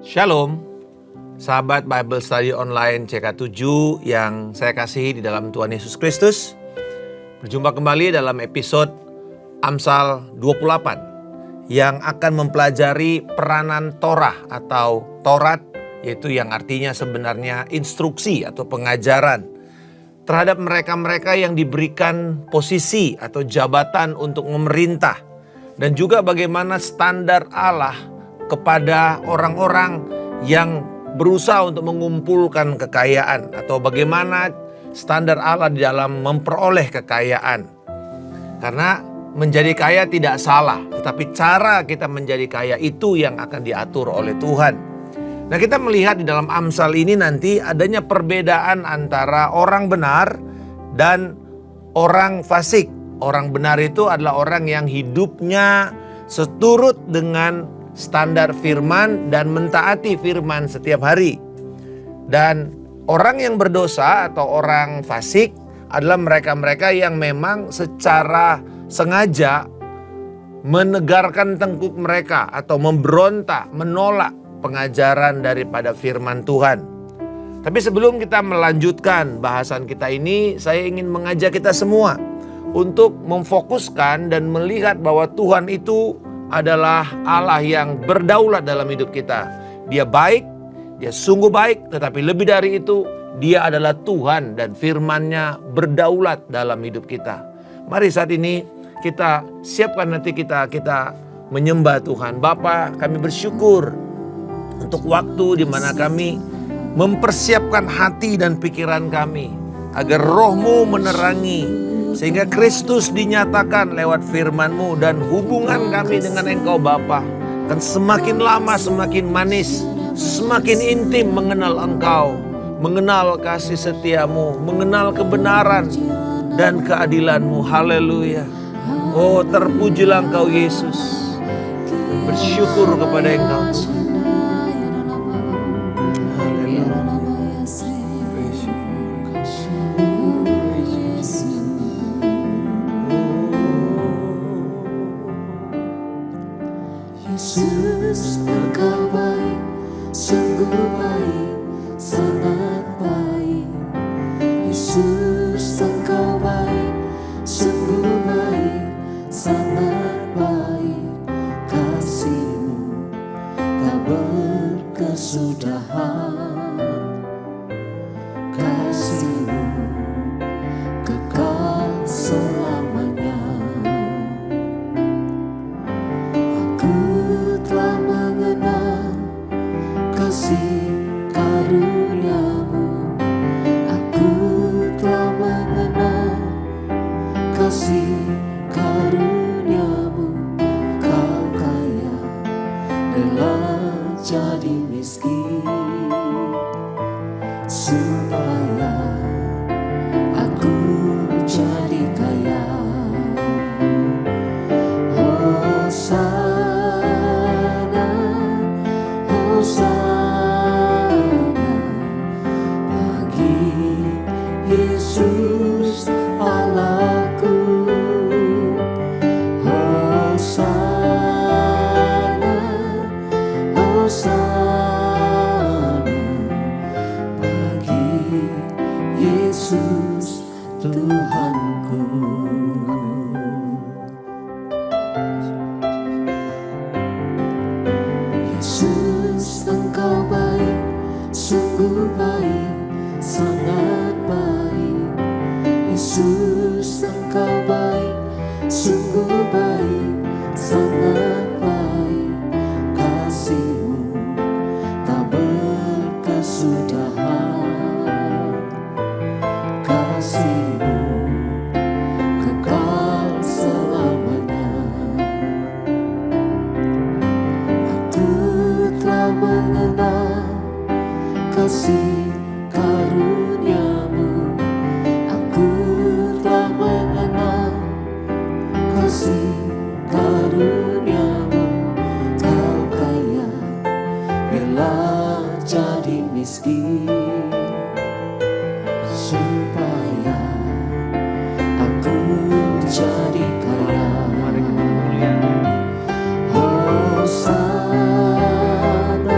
Shalom, sahabat Bible Study Online CK7 yang saya kasihi di dalam Tuhan Yesus Kristus. Berjumpa kembali dalam episode Amsal 28 yang akan mempelajari peranan Torah atau Taurat, yaitu yang artinya sebenarnya instruksi atau pengajaran terhadap mereka-mereka yang diberikan posisi atau jabatan untuk memerintah, dan juga bagaimana standar Allah kepada orang-orang yang berusaha untuk mengumpulkan kekayaan, atau bagaimana standar Allah di dalam memperoleh kekayaan. Karena menjadi kaya tidak salah, tetapi cara kita menjadi kaya itu yang akan diatur oleh Tuhan. Nah, kita melihat di dalam Amsal ini nanti adanya perbedaan antara orang benar dan orang fasik. Orang benar itu adalah orang yang hidupnya seturut dengan standar firman dan mentaati firman setiap hari. Dan orang yang berdosa atau orang fasik adalah mereka-mereka yang memang secara sengaja menegarkan tengkuk mereka atau memberontak, menolak pengajaran daripada firman Tuhan. Tapi sebelum kita melanjutkan bahasan kita ini, saya ingin mengajak kita semua untuk memfokuskan dan melihat bahwa Tuhan itu adalah Allah yang berdaulat dalam hidup kita. Dia baik, dia sungguh baik, tetapi lebih dari itu, dia adalah Tuhan dan firman-Nya berdaulat dalam hidup kita. Mari saat ini kita siapkan hati kita menyembah Tuhan. Bapa, kami bersyukur untuk waktu di mana kami mempersiapkan hati dan pikiran kami agar Roh-Mu menerangi, sehingga Kristus dinyatakan lewat firman-Mu, dan hubungan kami dengan Engkau Bapa akan semakin lama semakin manis, semakin intim mengenal Engkau, mengenal kasih setia-Mu, mengenal kebenaran dan keadilan-Mu. Haleluya. Oh, terpujilah Engkau Yesus. Bersyukur kepada Engkau Tuhan. Yesus, Engkau baik, sungguh baik, sangat baik. Yesus, Engkau baik, sungguh baik, sangat baik. Kasih-Mu tak berkesudahan, kasih-Mu kekal selamanya. Kasih karunia-Mu, aku telah mengenal kasih karunia-Mu. Kau kaya, rela jadi miskin, supaya aku jadi kaya. Hosana, Hosana, Yesus Allahku. Hosana, Hosana, bagi Yesus Tuhanku. Yesus, Engkau baik, sungguh baik, sangat baik. Yesus, Engkau baik, sungguh baik, sangat baik. Kasih-Mu tak berkesudahan, kasih-Mu kekal selamanya. Aku telah mengenal kasih karunia-Mu, aku telah mengenal kasih karunia-Mu. Kau kaya, rela jadi miskin, supaya aku jadi kaya. Hosana,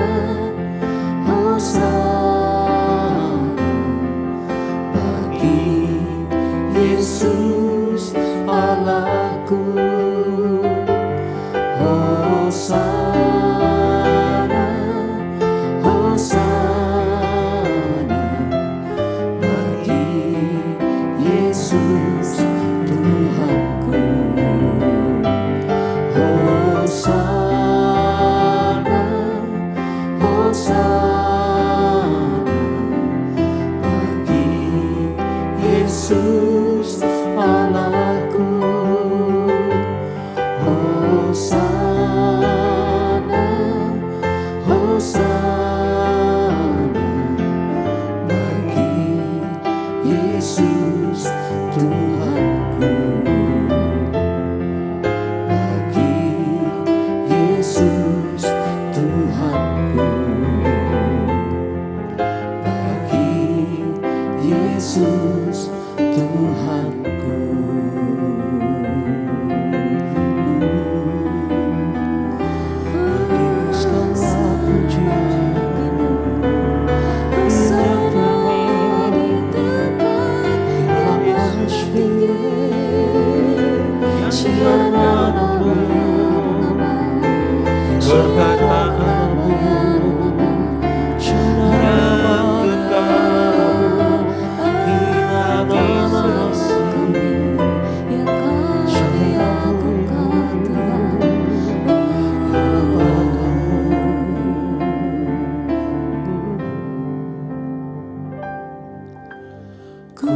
Ku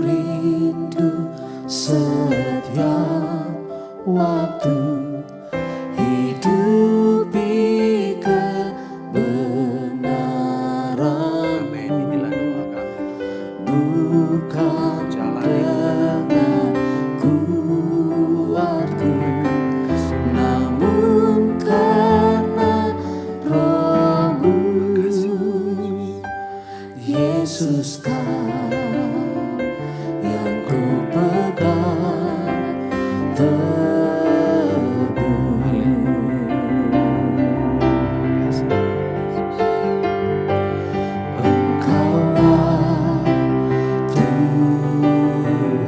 rindu setiap waktu hidupi kebenaran. Amin. Inilah doa kami. Bukan dengan kuatku, namun karena Roh-Mu. Yesus, Kau yang ku pegang teguh. Engkaulah Tuhan,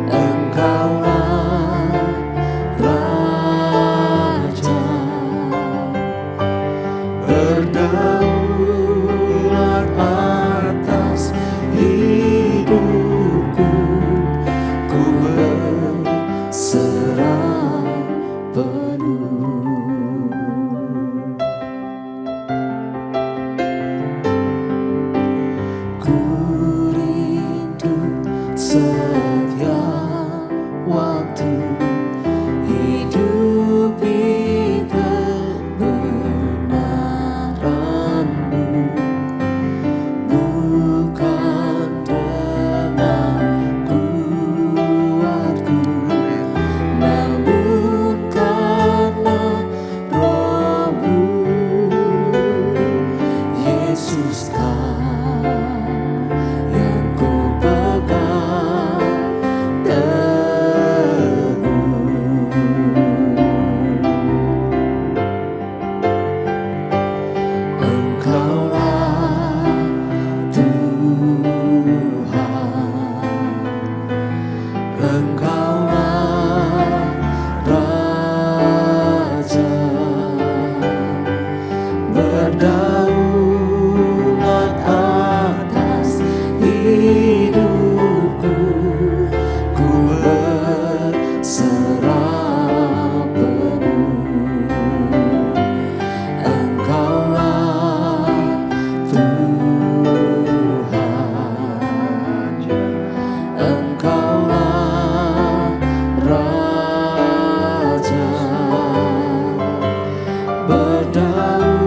Engkaulah Raja, berdaulat atas hidupku, ku berserah penuh. Ku rindu setiap waktu hidupi kebenaran-Mu, bukan dengan kuatku, namun karena Roh-Mu. Yesus, Kau yang ku pegang teguh. Engkaulah Tuhan, Engkaulah Raja, berdaulat atas hidupku, ku berserah penuh. Engkaulah Tuhan, Engkaulah Raja, berdaulat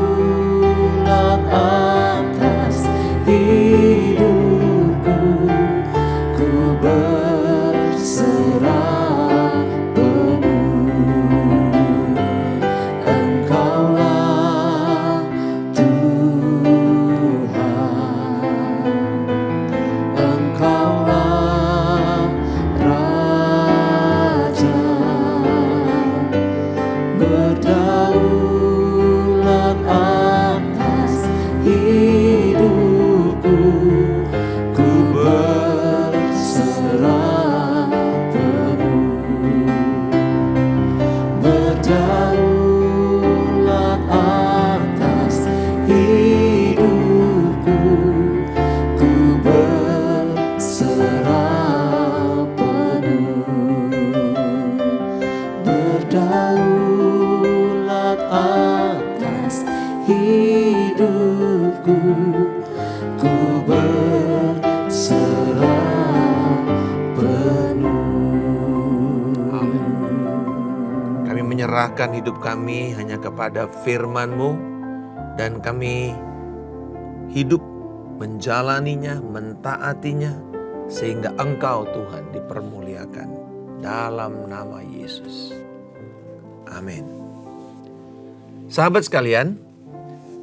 atas hidupku, ku berserah penuh. Engkaulah Tuhan, Engkaulah Raja, berdaulat atas hidupku, ku berserah penuh. Berdaulat atas hidupku, ku berserah penuh. Berdaulat atas hidupku, ku berserah penuh. Kami menyerahkan hidup kami hanya kepada firman-Mu, dan kami hidup menjalaninya, mentaatinya, sehingga Engkau Tuhan dipermuliakan. Dalam nama Yesus. Amin. Sahabat sekalian,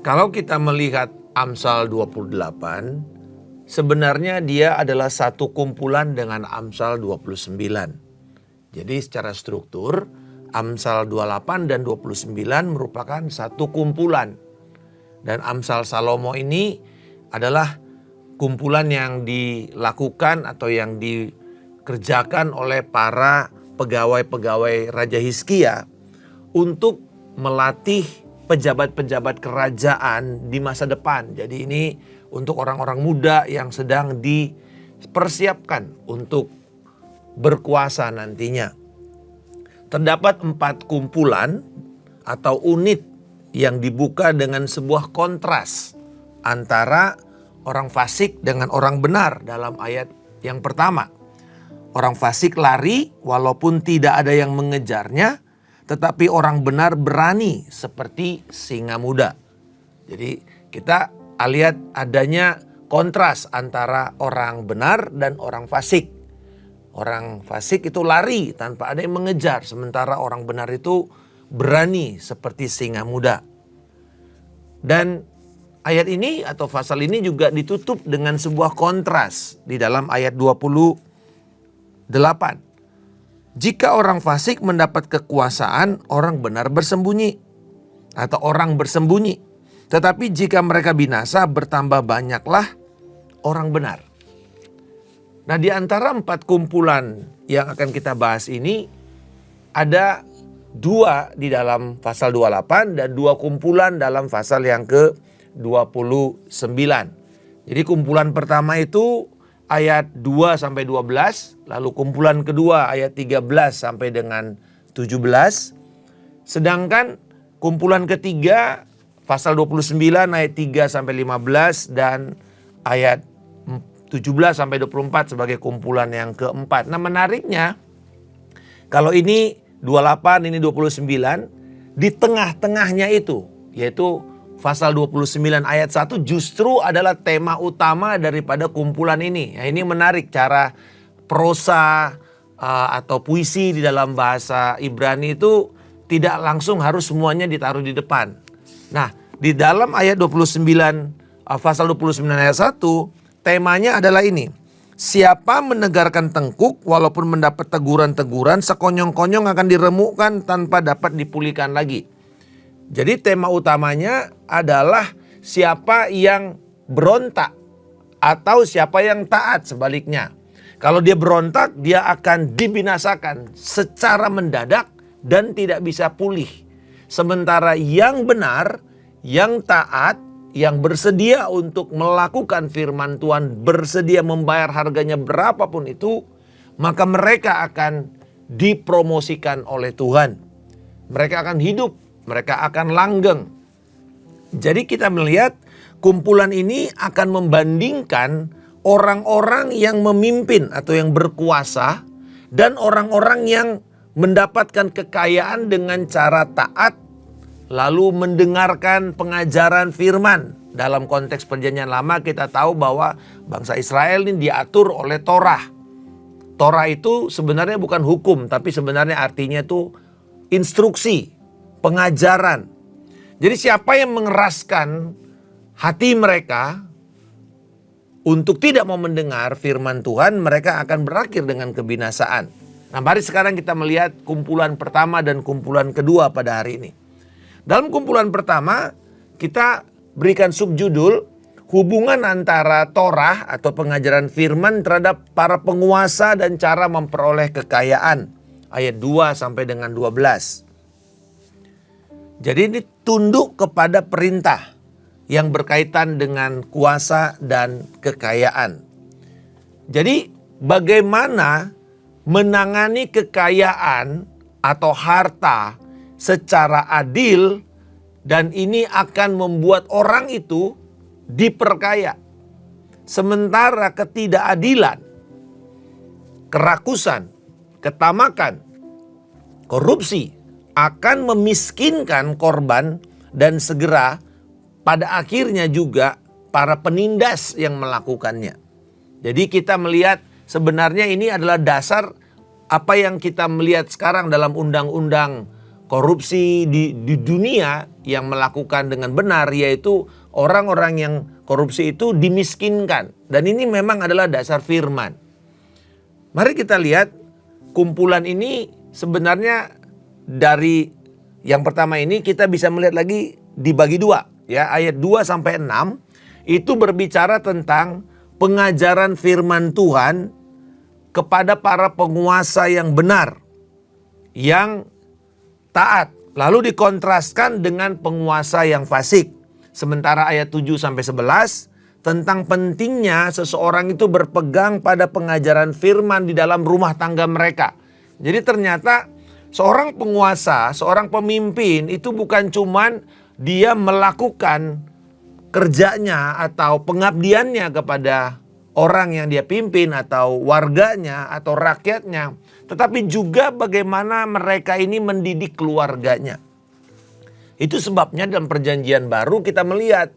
kalau kita melihat Amsal 28, sebenarnya dia adalah satu kumpulan dengan Amsal 29. Jadi secara struktur, Amsal 28 dan 29 merupakan satu kumpulan. Dan Amsal Salomo ini adalah kumpulan yang dilakukan atau yang dikerjakan oleh para pegawai-pegawai Raja Hizkia untuk melatih pejabat-pejabat kerajaan di masa depan. Jadi ini untuk orang-orang muda yang sedang dipersiapkan untuk berkuasa nantinya. Terdapat 4 kumpulan atau unit yang dibuka dengan sebuah kontras antara orang fasik dengan orang benar dalam ayat yang pertama. Orang fasik lari walaupun tidak ada yang mengejarnya, tetapi orang benar berani seperti singa muda. Jadi kita lihat adanya kontras antara orang benar dan orang fasik. Orang fasik itu lari tanpa ada yang mengejar, sementara orang benar itu berani seperti singa muda. Dan ayat ini atau pasal ini juga ditutup dengan sebuah kontras di dalam ayat 28. Jika orang fasik mendapat kekuasaan, orang benar bersembunyi atau orang bersembunyi. Tetapi jika mereka binasa, bertambah banyaklah orang benar. Nah, di antara 4 kumpulan yang akan kita bahas ini, ada 2 di dalam pasal 28 dan 2 kumpulan dalam pasal yang ke-29. Jadi kumpulan pertama itu ayat 2 sampai 12, lalu kumpulan kedua ayat 13 sampai dengan 17. Sedangkan kumpulan ketiga pasal 29 ayat 3 sampai 15 dan ayat 17 sampai 24 sebagai kumpulan yang keempat. Nah, menariknya kalau ini 28, ini 29, di tengah-tengahnya itu yaitu pasal 29 ayat 1 justru adalah tema utama daripada kumpulan ini. Ya, ini menarik cara prosa atau puisi di dalam bahasa Ibrani itu tidak langsung harus semuanya ditaruh di depan. Nah, di dalam ayat 29 pasal 29 ayat 1 temanya adalah ini. Siapa menegarkan tengkuk walaupun mendapat teguran-teguran, sekonyong-konyong akan diremukkan tanpa dapat dipulihkan lagi. Jadi tema utamanya adalah siapa yang berontak atau siapa yang taat sebaliknya. Kalau dia berontak, dia akan dibinasakan secara mendadak dan tidak bisa pulih. Sementara yang benar, yang taat, yang bersedia untuk melakukan firman Tuhan, bersedia membayar harganya berapapun itu, maka mereka akan dipromosikan oleh Tuhan. Mereka akan hidup, mereka akan langgeng. Jadi kita melihat kumpulan ini akan membandingkan orang-orang yang memimpin atau yang berkuasa dan orang-orang yang mendapatkan kekayaan dengan cara taat, lalu mendengarkan pengajaran firman. Dalam konteks perjanjian lama kita tahu bahwa bangsa Israel ini diatur oleh Torah. Torah itu sebenarnya bukan hukum, tapi sebenarnya artinya itu instruksi, pengajaran. Jadi siapa yang mengeraskan hati mereka untuk tidak mau mendengar firman Tuhan, mereka akan berakhir dengan kebinasaan. Nah, mari sekarang kita melihat kumpulan pertama dan kumpulan kedua pada hari ini. Dalam kumpulan pertama, kita berikan subjudul hubungan antara Torah atau pengajaran firman terhadap para penguasa dan cara memperoleh kekayaan. Ayat 2 sampai dengan 12. Jadi ini tunduk kepada perintah yang berkaitan dengan kuasa dan kekayaan. Jadi bagaimana menangani kekayaan atau harta secara adil, dan ini akan membuat orang itu diperkaya. Sementara ketidakadilan, kerakusan, ketamakan, korupsi akan memiskinkan korban dan segera pada akhirnya juga para penindas yang melakukannya. Jadi kita melihat sebenarnya ini adalah dasar apa yang kita melihat sekarang dalam undang-undang korupsi di dunia yang melakukan dengan benar, yaitu orang-orang yang korupsi itu dimiskinkan. Dan ini memang adalah dasar firman. Mari kita lihat kumpulan ini sebenarnya dari yang pertama ini kita bisa melihat lagi dibagi 2. Ya, ayat 2 sampai 6 itu berbicara tentang pengajaran firman Tuhan kepada para penguasa yang benar, yang taat Lalu dikontraskan dengan penguasa yang fasik. Sementara ayat 7-11 tentang pentingnya seseorang itu berpegang pada pengajaran firman di dalam rumah tangga mereka. Jadi ternyata seorang penguasa, seorang pemimpin itu bukan cuman dia melakukan kerjanya atau pengabdiannya kepada orang yang dia pimpin atau warganya atau rakyatnya, tetapi juga bagaimana mereka ini mendidik keluarganya. Itu sebabnya dalam perjanjian baru kita melihat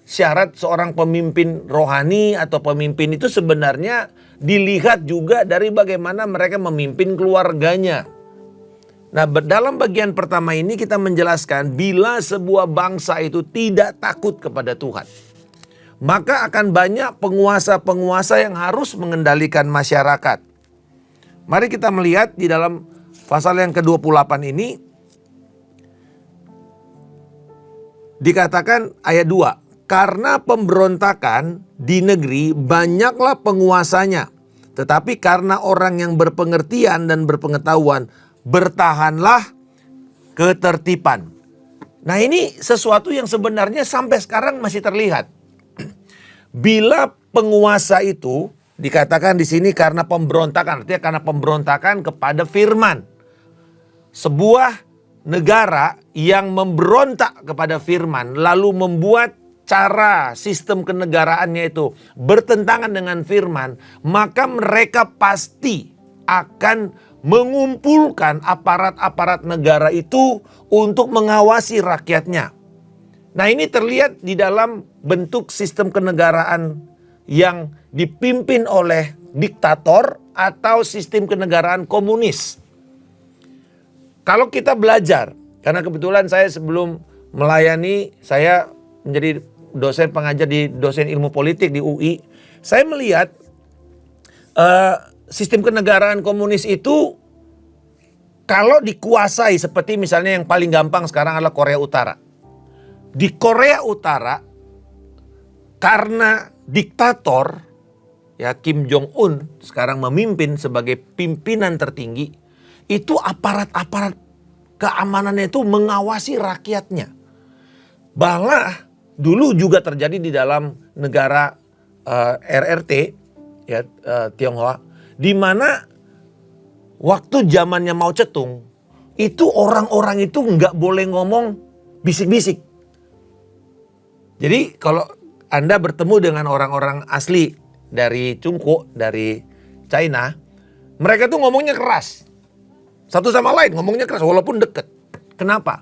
syarat seorang pemimpin rohani atau pemimpin itu sebenarnya dilihat juga dari bagaimana mereka memimpin keluarganya. Nah, dalam bagian pertama ini kita menjelaskan bila sebuah bangsa itu tidak takut kepada Tuhan, maka akan banyak penguasa-penguasa yang harus mengendalikan masyarakat. Mari kita melihat di dalam pasal yang ke-28 ini dikatakan ayat 2. Karena pemberontakan di negeri banyaklah penguasanya, tetapi karena orang yang berpengertian dan berpengetahuan bertahanlah ketertiban. Nah, ini sesuatu yang sebenarnya sampai sekarang masih terlihat. Bila penguasa itu dikatakan di sini karena pemberontakan, artinya karena pemberontakan kepada firman. Sebuah negara yang memberontak kepada firman lalu membuat cara sistem kenegaraannya itu bertentangan dengan firman, maka mereka pasti akan mengumpulkan aparat-aparat negara itu untuk mengawasi rakyatnya. Nah, ini terlihat di dalam bentuk sistem kenegaraan yang dipimpin oleh diktator atau sistem kenegaraan komunis. Kalau kita belajar, karena kebetulan saya sebelum melayani, saya menjadi dosen pengajar di dosen ilmu politik di UI, saya melihat sistem kenegaraan komunis itu kalau dikuasai seperti misalnya yang paling gampang sekarang adalah Korea Utara. Di Korea Utara karena diktator ya Kim Jong Un sekarang memimpin sebagai pimpinan tertinggi, itu aparat-aparat keamanannya itu mengawasi rakyatnya. Bahlah dulu juga terjadi di dalam negara RRT ya Tionghoa, di mana waktu zamannya Mao Zedong itu orang-orang itu nggak boleh ngomong bisik-bisik. Jadi kalau Anda bertemu dengan orang-orang asli dari Cungko, dari China, mereka tuh ngomongnya keras. Satu sama lain ngomongnya keras walaupun deket. Kenapa?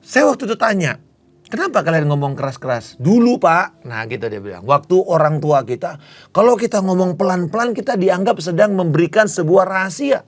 Saya waktu itu tanya, kenapa kalian ngomong keras-keras? Dulu Pak, nah gitu dia bilang. Waktu orang tua kita, kalau kita ngomong pelan-pelan kita dianggap sedang memberikan sebuah rahasia.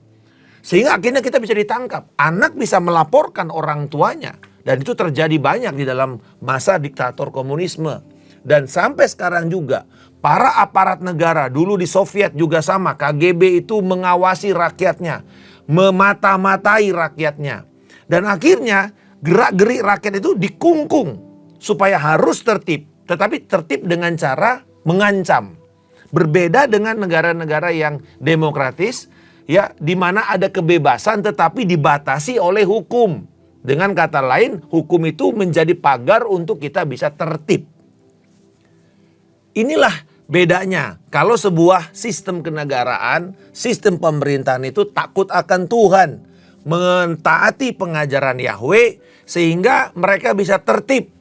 Sehingga akhirnya kita bisa ditangkap. Anak bisa melaporkan orang tuanya. Dan itu terjadi banyak di dalam masa diktator komunisme. Dan sampai sekarang juga, para aparat negara, dulu di Soviet juga sama. KGB itu mengawasi rakyatnya. Memata-matai rakyatnya. Dan akhirnya gerak-gerik rakyat itu dikungkung supaya harus tertib, tetapi tertib dengan cara mengancam. Berbeda dengan negara-negara yang demokratis, ya, di mana ada kebebasan tetapi dibatasi oleh hukum. Dengan kata lain, hukum itu menjadi pagar untuk kita bisa tertib. Inilah bedanya. Kalau sebuah sistem kenegaraan, sistem pemerintahan itu takut akan Tuhan, mentaati pengajaran Yahweh sehingga mereka bisa tertib.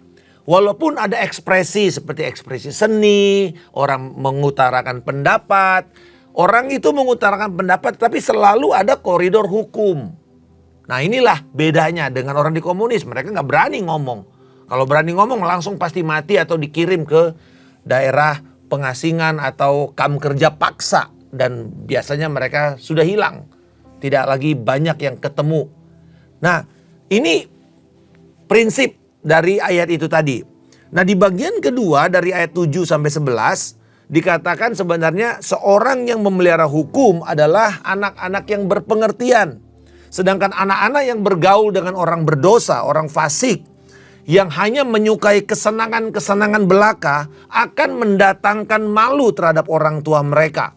Walaupun ada ekspresi seperti ekspresi seni, orang mengutarakan pendapat, orang itu mengutarakan pendapat tapi selalu ada koridor hukum. Nah, inilah bedanya dengan orang di komunis, mereka nggak berani ngomong. Kalau berani ngomong langsung pasti mati atau dikirim ke daerah pengasingan atau kamp kerja paksa. Dan biasanya mereka sudah hilang. Tidak lagi banyak yang ketemu. Nah, ini prinsip dari ayat itu tadi. Nah, di bagian kedua dari ayat 7-11 dikatakan sebenarnya seorang yang memelihara hukum adalah anak-anak yang berpengertian. Sedangkan anak-anak yang bergaul dengan orang berdosa, orang fasik, yang hanya menyukai kesenangan-kesenangan belaka akan mendatangkan malu terhadap orang tua mereka.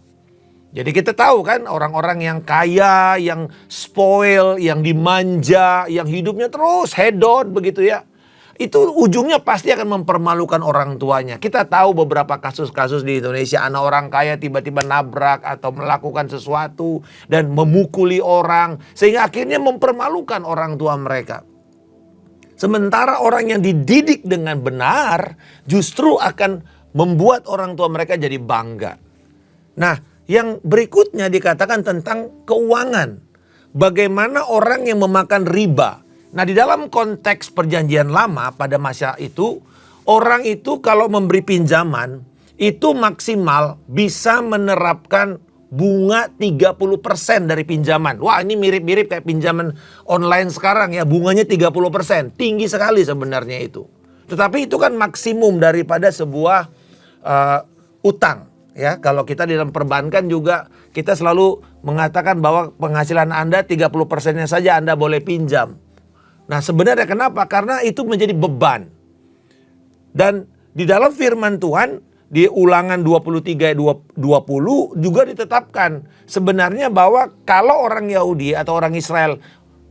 Jadi kita tahu kan orang-orang yang kaya, yang spoil, yang dimanja, yang hidupnya terus hedon begitu ya. Itu ujungnya pasti akan mempermalukan orang tuanya. Kita tahu beberapa kasus-kasus di Indonesia, anak orang kaya tiba-tiba nabrak atau melakukan sesuatu dan memukuli orang, sehingga akhirnya mempermalukan orang tua mereka. Sementara orang yang dididik dengan benar justru akan membuat orang tua mereka jadi bangga. Nah, yang berikutnya dikatakan tentang keuangan. Bagaimana orang yang memakan riba. Nah, di dalam konteks perjanjian lama pada masa itu, orang itu kalau memberi pinjaman itu maksimal bisa menerapkan bunga 30% dari pinjaman. Wah, ini mirip-mirip kayak pinjaman online sekarang ya, bunganya 30%. Tinggi sekali sebenarnya itu. Tetapi itu kan maksimum daripada sebuah utang. Ya, kalau kita di dalam perbankan juga kita selalu mengatakan bahwa penghasilan Anda 30%-nya saja Anda boleh pinjam. Nah, sebenarnya kenapa? Karena itu menjadi beban. Dan di dalam firman Tuhan di Ulangan 23 ayat 20 juga ditetapkan sebenarnya bahwa kalau orang Yahudi atau orang Israel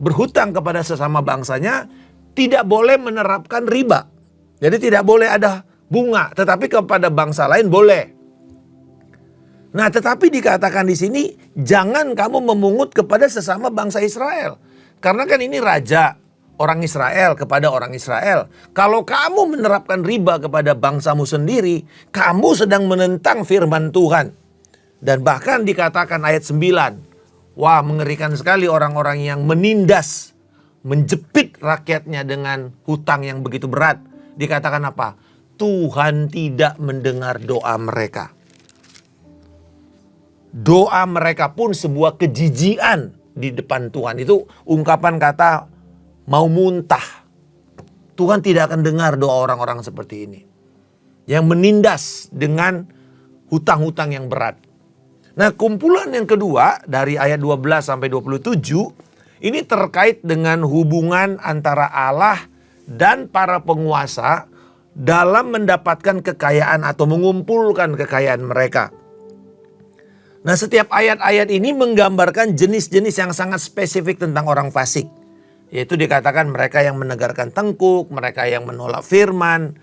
berhutang kepada sesama bangsanya tidak boleh menerapkan riba. Jadi tidak boleh ada bunga, tetapi kepada bangsa lain boleh. Nah, tetapi dikatakan di sini jangan kamu memungut kepada sesama bangsa Israel. Karena kan ini raja orang Israel kepada orang Israel. Kalau kamu menerapkan riba kepada bangsamu sendiri, kamu sedang menentang firman Tuhan. Dan bahkan dikatakan ayat 9. Wah, mengerikan sekali orang-orang yang menindas, menjepit rakyatnya dengan hutang yang begitu berat. Dikatakan apa? Tuhan tidak mendengar doa mereka. Doa mereka pun sebuah kejijian di depan Tuhan. Itu ungkapan kata mau muntah. Tuhan tidak akan dengar doa orang-orang seperti ini. Yang menindas dengan hutang-hutang yang berat. Nah, kumpulan yang kedua dari ayat 12 sampai 27. Ini terkait dengan hubungan antara Allah dan para penguasa dalam mendapatkan kekayaan atau mengumpulkan kekayaan mereka. Nah, setiap ayat-ayat ini menggambarkan jenis-jenis yang sangat spesifik tentang orang fasik. Yaitu dikatakan mereka yang menegarkan tengkuk, mereka yang menolak firman.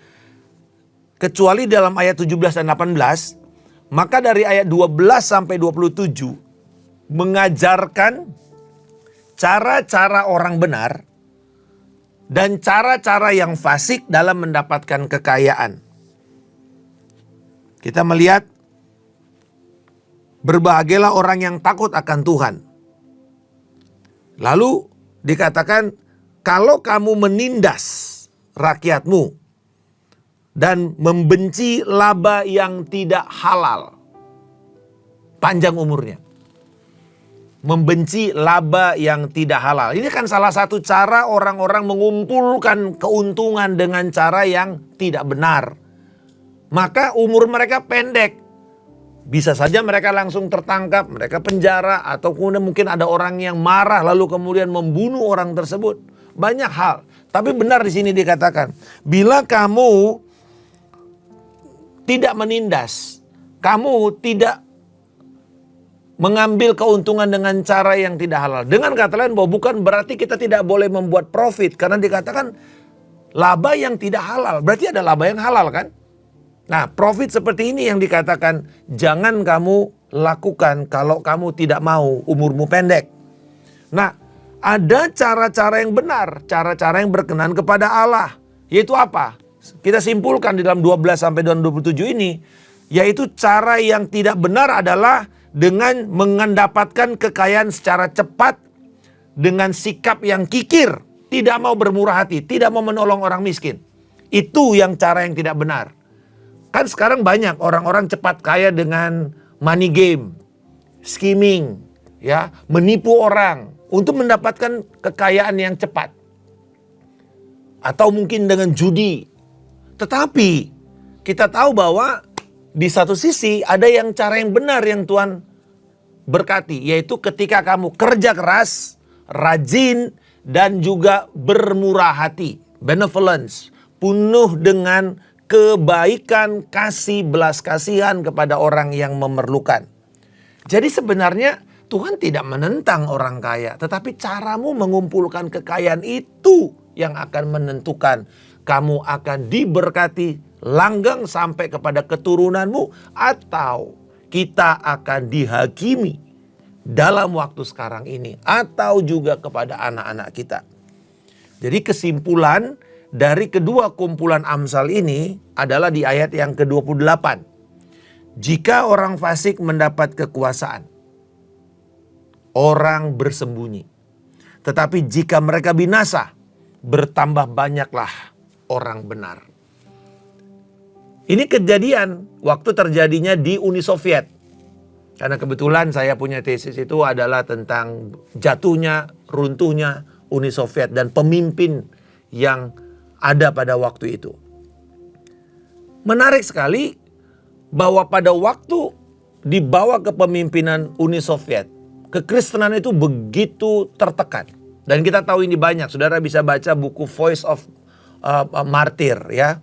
Kecuali dalam ayat 17 dan 18, maka dari ayat 12 sampai 27 mengajarkan cara-cara orang benar dan cara-cara yang fasik dalam mendapatkan kekayaan. Kita melihat berbahagialah orang yang takut akan Tuhan. Lalu dikatakan kalau kamu menindas rakyatmu dan membenci laba yang tidak halal. Panjang umurnya. Membenci laba yang tidak halal. Ini kan salah satu cara orang-orang mengumpulkan keuntungan dengan cara yang tidak benar. Maka umur mereka pendek. Bisa saja mereka langsung tertangkap, mereka penjara, atau kemudian mungkin ada orang yang marah lalu kemudian membunuh orang tersebut. Banyak hal. Tapi benar di sini dikatakan, bila kamu tidak menindas, kamu tidak mengambil keuntungan dengan cara yang tidak halal. Dengan kata lain bahwa bukan berarti kita tidak boleh membuat profit. Karena dikatakan laba yang tidak halal. Berarti ada laba yang halal kan? Nah, profit seperti ini yang dikatakan jangan kamu lakukan kalau kamu tidak mau, umurmu pendek. Nah, ada cara-cara yang benar, cara-cara yang berkenan kepada Allah. Yaitu apa? Kita simpulkan di dalam 12 sampai 27 ini, yaitu cara yang tidak benar adalah dengan mendapatkan kekayaan secara cepat dengan sikap yang kikir, tidak mau bermurah hati, tidak mau menolong orang miskin. Itu yang cara yang tidak benar. Kan sekarang banyak orang-orang cepat kaya dengan money game, skimming, ya, menipu orang untuk mendapatkan kekayaan yang cepat. Atau mungkin dengan judi. Tetapi kita tahu bahwa di satu sisi ada yang cara yang benar yang Tuhan berkati, yaitu ketika kamu kerja keras, rajin, dan juga bermurah hati, benevolence, penuh dengan kebaikan, kasih, belas kasihan kepada orang yang memerlukan. Jadi sebenarnya Tuhan tidak menentang orang kaya, tetapi caramu mengumpulkan kekayaan itu yang akan menentukan kamu akan diberkati langgeng sampai kepada keturunanmu, atau kita akan dihakimi dalam waktu sekarang ini, atau juga kepada anak-anak kita. Jadi kesimpulan dari kedua kumpulan Amsal ini adalah di ayat yang ke-28. Jika orang fasik mendapat kekuasaan, orang bersembunyi. Tetapi jika mereka binasa, bertambah banyaklah orang benar. Ini kejadian waktu terjadinya di Uni Soviet. Karena kebetulan saya punya tesis itu adalah tentang jatuhnya, runtuhnya Uni Soviet dan pemimpin yang ada pada waktu itu. Menarik sekali bahwa pada waktu di bawah kepemimpinan Uni Soviet, kekristenan itu begitu tertekan. Dan kita tahu ini banyak, saudara bisa baca buku Voice of Martyr ya.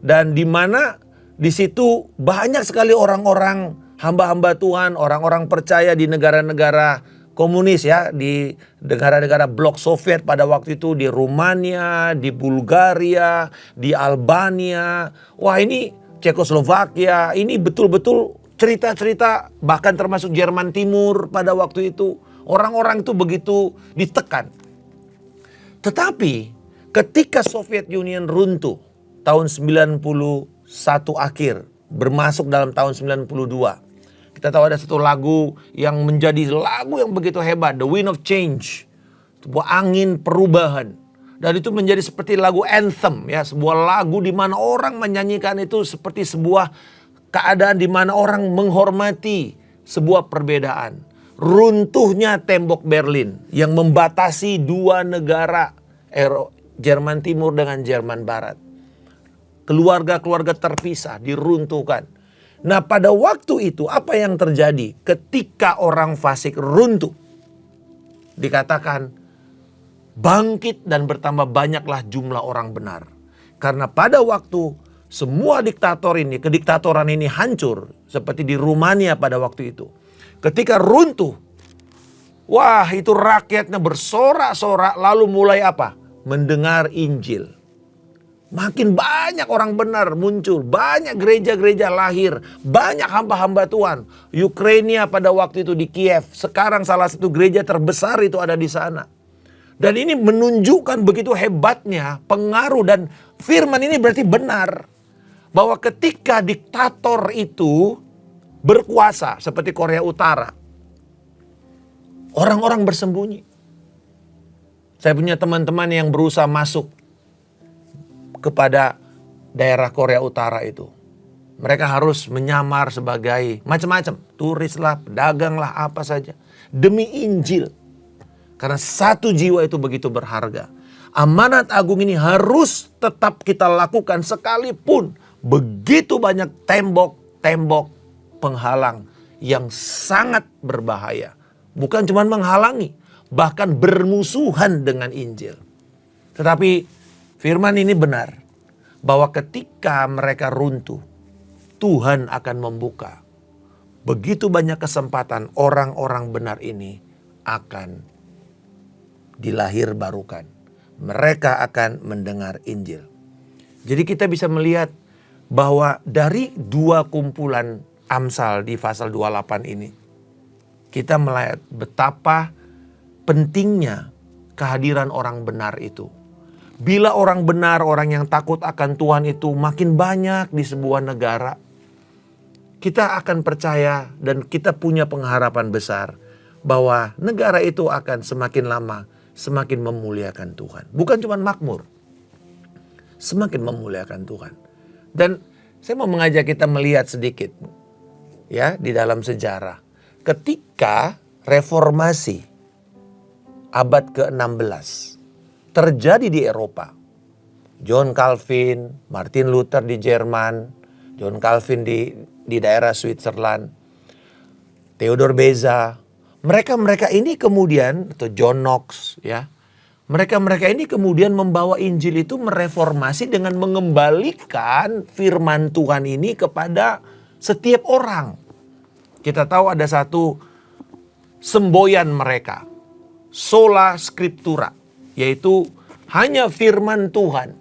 Dan di mana di situ banyak sekali orang-orang hamba-hamba Tuhan, orang-orang percaya di negara-negara komunis ya, di negara-negara blok Soviet pada waktu itu, di Rumania, di Bulgaria, di Albania. Wah, ini Cekoslovakia, ini betul-betul cerita-cerita bahkan termasuk Jerman Timur pada waktu itu. Orang-orang itu begitu ditekan. Tetapi ketika Soviet Union runtuh tahun 91 akhir, bermasuk dalam tahun 92. Kita tahu ada satu lagu yang menjadi lagu yang begitu hebat, The Wind of Change. Sebuah angin perubahan. Dan itu menjadi seperti lagu anthem ya, sebuah lagu di mana orang menyanyikan itu seperti sebuah keadaan di mana orang menghormati sebuah perbedaan. Runtuhnya tembok Berlin yang membatasi dua negara, Jerman Timur dengan Jerman Barat. Keluarga-keluarga terpisah, diruntuhkan. Nah, pada waktu itu apa yang terjadi ketika orang fasik runtuh? Dikatakan bangkit dan bertambah banyaklah jumlah orang benar. Karena pada waktu semua diktator ini, kediktatoran ini hancur. Seperti di Rumania pada waktu itu. Ketika runtuh, wah itu rakyatnya bersorak-sorak lalu mulai apa? Mendengar Injil. Makin banyak orang benar muncul, banyak gereja-gereja lahir, banyak hamba-hamba Tuhan. Ukraina pada waktu itu di Kiev, sekarang salah satu gereja terbesar itu ada di sana. Dan ini menunjukkan begitu hebatnya pengaruh, dan firman ini berarti benar. Bahwa ketika diktator itu berkuasa seperti Korea Utara, orang-orang bersembunyi. Saya punya teman-teman yang berusaha masuk kepada daerah Korea Utara itu. Mereka harus menyamar sebagai macam-macam, turis lah, pedagang lah, apa saja. Demi Injil. Karena satu jiwa itu begitu berharga. Amanat agung ini harus tetap kita lakukan sekalipun begitu banyak tembok-tembok penghalang yang sangat berbahaya. Bukan cuma menghalangi, bahkan bermusuhan dengan Injil. Tetapi firman ini benar, bahwa ketika mereka runtuh, Tuhan akan membuka begitu banyak kesempatan orang-orang benar ini akan dilahirbarukan. Mereka akan mendengar Injil. Jadi kita bisa melihat bahwa dari dua kumpulan Amsal di pasal 28 ini, kita melihat betapa pentingnya kehadiran orang benar itu. Bila orang benar, orang yang takut akan Tuhan itu makin banyak di sebuah negara, kita akan percaya dan kita punya pengharapan besar bahwa negara itu akan semakin lama semakin memuliakan Tuhan. Bukan cuma makmur, semakin memuliakan Tuhan. Dan saya mau mengajak kita melihat sedikit ya di dalam sejarah. Ketika reformasi abad ke-16 terjadi di Eropa. John Calvin, Martin Luther di Jerman, John Calvin di daerah Switzerland, Theodor Beza. Mereka ini kemudian, atau John Knox ya. Mereka ini kemudian membawa Injil itu mereformasi dengan mengembalikan firman Tuhan ini kepada setiap orang. kita tahu ada satu semboyan mereka, sola scriptura, yaitu hanya firman Tuhan.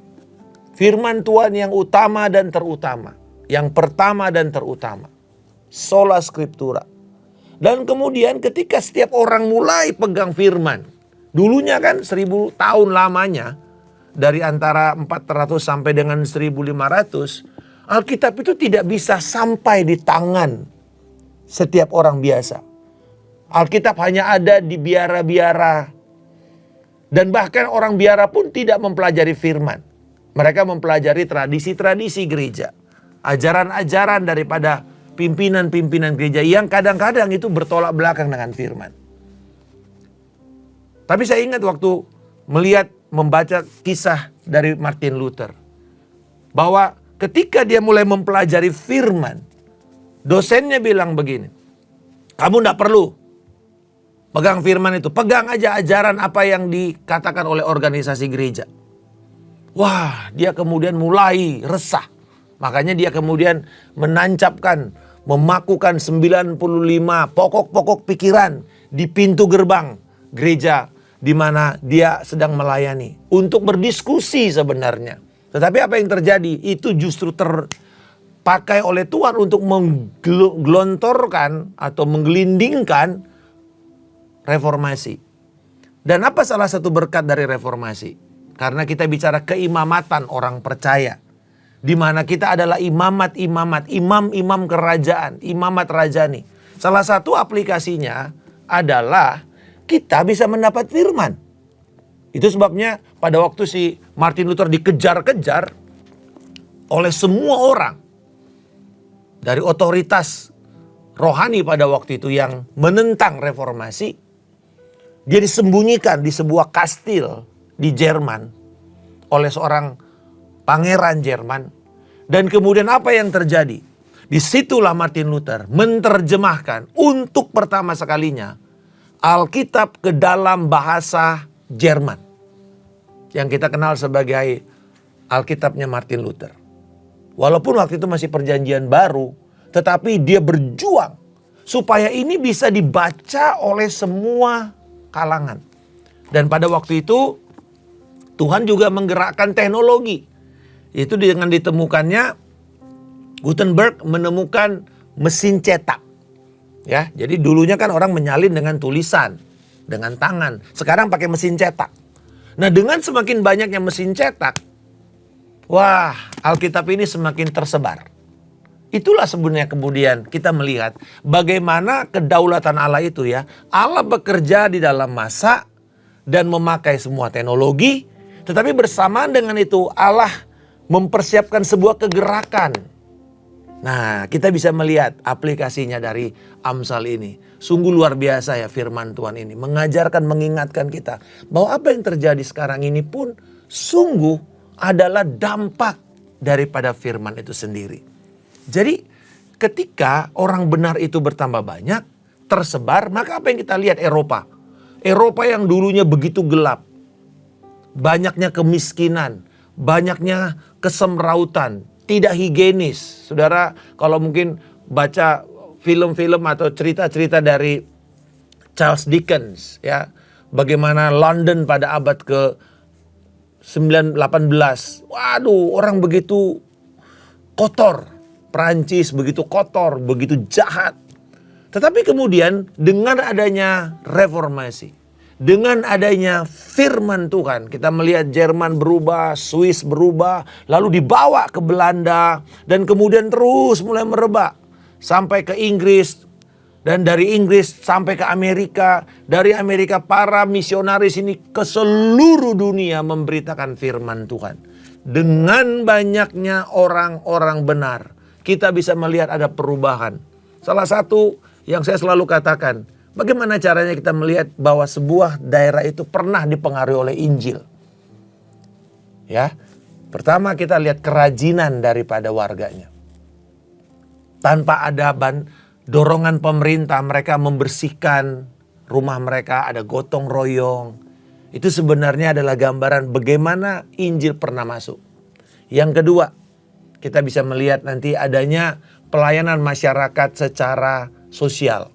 Firman Tuhan yang utama dan terutama, yang pertama dan terutama. Sola scriptura. Dan kemudian ketika setiap orang mulai pegang firman, dulunya kan 1000 tahun lamanya, dari antara 400 sampai dengan 1500, Alkitab itu tidak bisa sampai di tangan setiap orang biasa. Alkitab hanya ada di biara-biara. Dan bahkan orang biara pun tidak mempelajari firman. Mereka mempelajari tradisi-tradisi gereja. Ajaran-ajaran daripada pimpinan-pimpinan gereja yang kadang-kadang itu bertolak belakang dengan firman. Tapi saya ingat waktu membaca kisah dari Martin Luther. Bahwa ketika dia mulai mempelajari firman, dosennya bilang begini, kamu tidak perlu pegang firman itu, pegang aja ajaran apa yang dikatakan oleh organisasi gereja. Wah, dia kemudian mulai resah. Makanya dia kemudian memakukan 95 pokok-pokok pikiran di pintu gerbang gereja di mana dia sedang melayani. Untuk berdiskusi sebenarnya. Tetapi apa yang terjadi? Itu justru terpakai oleh Tuhan untuk menggelontorkan atau menggelindingkan reformasi. Dan apa salah satu berkat dari reformasi? Karena kita bicara keimamatan orang percaya. Di mana kita adalah imamat-imamat, imam-imam kerajaan, imamat rajani. Salah satu aplikasinya adalah kita bisa mendapat firman. Itu sebabnya pada waktu si Martin Luther dikejar-kejar oleh semua orang. Dari otoritas rohani pada waktu itu yang menentang reformasi. Dia disembunyikan di sebuah kastil di Jerman oleh seorang pangeran Jerman. Dan kemudian apa yang terjadi? Disitulah Martin Luther menerjemahkan untuk pertama sekalinya Alkitab ke dalam bahasa Jerman. Yang kita kenal sebagai Alkitabnya Martin Luther. Walaupun waktu itu masih perjanjian baru, tetapi dia berjuang supaya ini bisa dibaca oleh semua kalangan. Dan pada waktu itu Tuhan juga menggerakkan teknologi. Itu dengan ditemukannya Gutenberg menemukan mesin cetak. Ya, jadi dulunya kan orang menyalin dengan tulisan, dengan tangan. Sekarang pakai mesin cetak. Nah, dengan semakin banyaknya mesin cetak, wah, Alkitab ini semakin tersebar. Itulah sebenarnya kemudian kita melihat bagaimana kedaulatan Allah itu ya. Allah bekerja di dalam masa dan memakai semua teknologi. Tetapi bersamaan dengan itu Allah mempersiapkan sebuah kegerakan. Nah, kita bisa melihat aplikasinya dari Amsal ini. Sungguh luar biasa ya firman Tuhan ini. Mengajarkan, mengingatkan kita bahwa apa yang terjadi sekarang ini pun sungguh adalah dampak daripada firman itu sendiri. Jadi ketika orang benar itu bertambah banyak, tersebar, maka apa yang kita lihat Eropa? Eropa yang dulunya begitu gelap. Banyaknya kemiskinan, banyaknya kesemrautan, tidak higienis. Saudara, kalau mungkin baca film-film atau cerita-cerita dari Charles Dickens, ya, bagaimana London pada abad ke-18, waduh, orang begitu kotor, Prancis begitu kotor, begitu jahat. Tetapi kemudian dengan adanya reformasi, dengan adanya firman Tuhan, kita melihat Jerman berubah, Swiss berubah, lalu dibawa ke Belanda, dan kemudian terus mulai merebak sampai ke Inggris, dan dari Inggris sampai ke Amerika, dari Amerika para misionaris ini ke seluruh dunia memberitakan firman Tuhan. Dengan banyaknya orang-orang benar, kita bisa melihat ada perubahan. Salah satu yang saya selalu katakan, bagaimana caranya kita melihat bahwa sebuah daerah itu pernah dipengaruhi oleh Injil? Ya, pertama kita lihat kerajinan daripada warganya. Tanpa ada dorongan pemerintah, mereka membersihkan rumah mereka, ada gotong royong. Itu sebenarnya adalah gambaran bagaimana Injil pernah masuk. Yang kedua, kita bisa melihat nanti adanya pelayanan masyarakat secara sosial.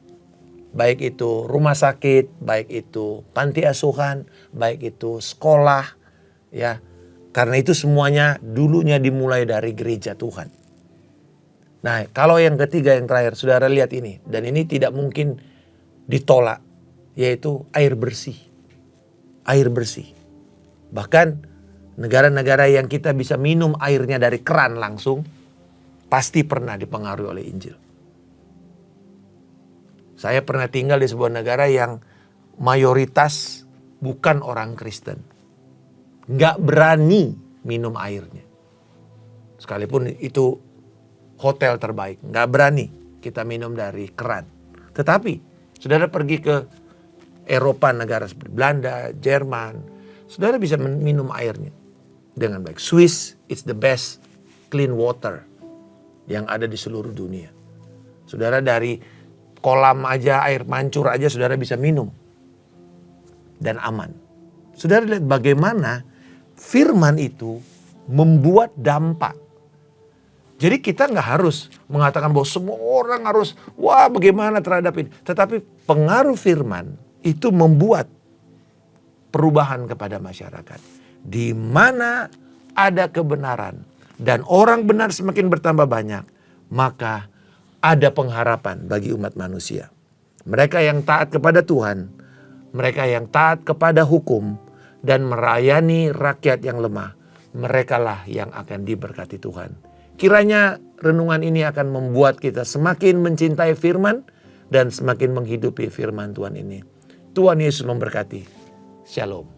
Baik itu rumah sakit, baik itu panti asuhan, baik itu sekolah, ya. Karena itu semuanya dulunya dimulai dari gereja Tuhan. Nah, kalau yang ketiga, yang terakhir, saudara lihat ini. Dan ini tidak mungkin ditolak, yaitu air bersih. Air bersih. Bahkan negara-negara yang kita bisa minum airnya dari keran langsung, pasti pernah dipengaruhi oleh Injil. Saya pernah tinggal di sebuah negara yang mayoritas bukan orang Kristen. Nggak berani minum airnya. Sekalipun itu hotel terbaik, nggak berani kita minum dari keran. Tetapi saudara pergi ke Eropa, negara seperti Belanda, Jerman, saudara bisa minum airnya dengan baik. Swiss is the best clean water yang ada di seluruh dunia. Saudara dari kolam aja, air mancur aja saudara bisa minum dan aman. Saudara lihat bagaimana firman itu membuat dampak. Jadi kita nggak harus mengatakan bahwa semua orang harus wah bagaimana terhadap ini. Tetapi pengaruh firman itu membuat perubahan kepada masyarakat. Di mana ada kebenaran dan orang benar semakin bertambah banyak, maka ada pengharapan bagi umat manusia. Mereka yang taat kepada Tuhan, mereka yang taat kepada hukum dan melayani rakyat yang lemah, merekalah yang akan diberkati Tuhan. Kiranya renungan ini akan membuat kita semakin mencintai firman dan semakin menghidupi firman Tuhan ini. Tuhan Yesus memberkati. Shalom.